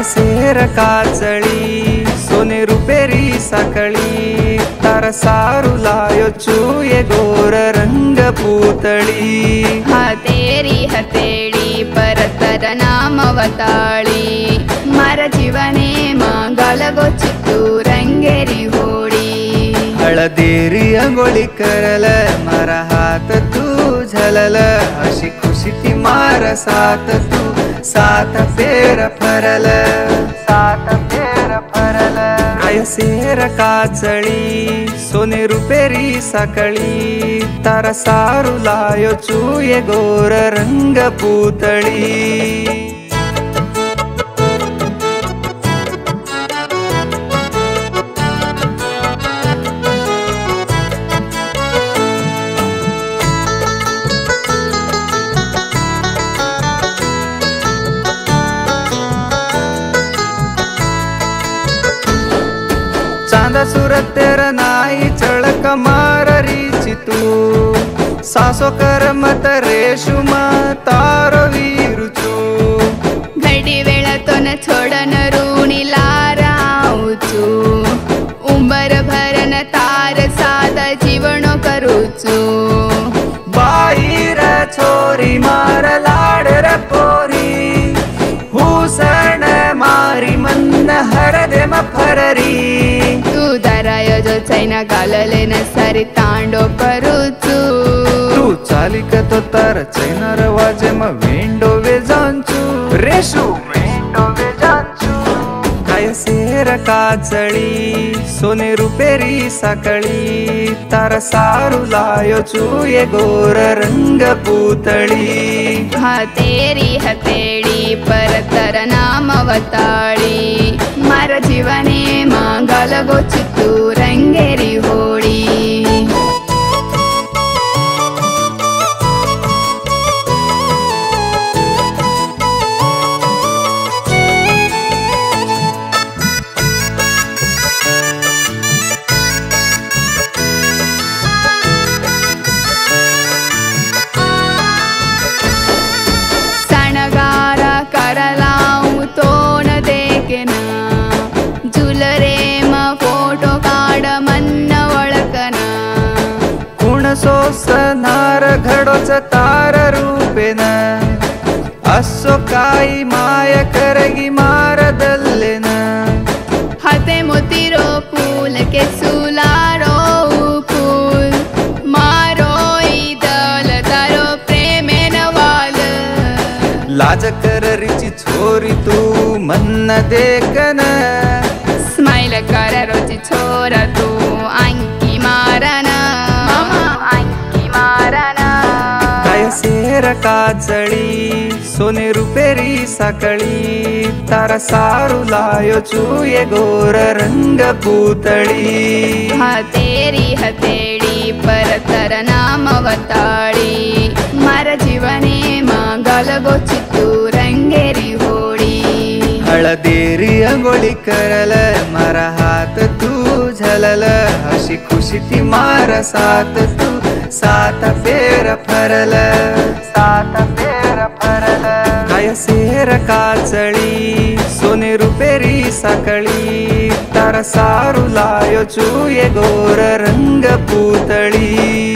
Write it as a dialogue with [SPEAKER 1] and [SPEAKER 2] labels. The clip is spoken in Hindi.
[SPEAKER 1] कायसेर काचळी सोने रुपेरी साकळी तार सारू लायो चूये गोर रंग पुतळी
[SPEAKER 2] हतेरी हतेडी परतर नामवताळी मार जीवने मंगल गोचितू रंगेरी होडी
[SPEAKER 1] हळदेरी अंगोळी करल मारा हात तू झलल अशी खुशी ती मार सात तू सात फेर फरल कायसेर काचळी सोने रुपेरी साकळी तार सारू लायो चूये गोर रंग पुतळी चांद सुरत तेरा नाई चळक माररी तू सासो कर मत रेशुम तारो वीरुचू
[SPEAKER 2] घडी वेळ तो न छोडन ऋणी लाराऊचू उंबर भरन तार साद जीवन करूचू
[SPEAKER 1] बाईर छोरी मार लाड र पोरी हुसण मारी मन हरदे मफररी
[SPEAKER 2] तू दराय जो चैना गालले न सरी तांडो करूचू
[SPEAKER 1] तू चालिक तो तर चैनर वाजे म वेंडो वेजांचू रेशू वेंडो वेजांचू कायसेर काचळी सोने रुपेरी साकळी तार सारू लायो चूये गोर रंग पुतळी
[SPEAKER 2] हतेरी हतेडी परतर नामवताळी मार जीवने मंगल गोचितू रंगेरी होडी
[SPEAKER 1] सोसनार घडोच तार रूपेन असो काई माय करगी मार दल्लेन
[SPEAKER 2] हाते मोतीरो फूल के सुलारो फूल मारो दल तारो प्रेमेन वाल
[SPEAKER 1] लाज कर रिची छोरी तू मन देखन
[SPEAKER 2] स्माइल कर रोची छोरा तू अंकी मारना
[SPEAKER 1] कायसेर काचळी सोने रुपेरी साकळी तार सारू लायो चूये गोर रंग पुतळी
[SPEAKER 2] हतेरी हतेडी परतर नामवताळी मार जीवने मंगल गोचितू रंगेरी होडी
[SPEAKER 1] हळदेरी अंगोळी करल मारा हात तू झलल अशी खुशी ती मार सात तू सात फेर फरल कायसेर काचळी सोने रुपेरी साकळी तार सारू लायो चूये गोर रंग पुतळी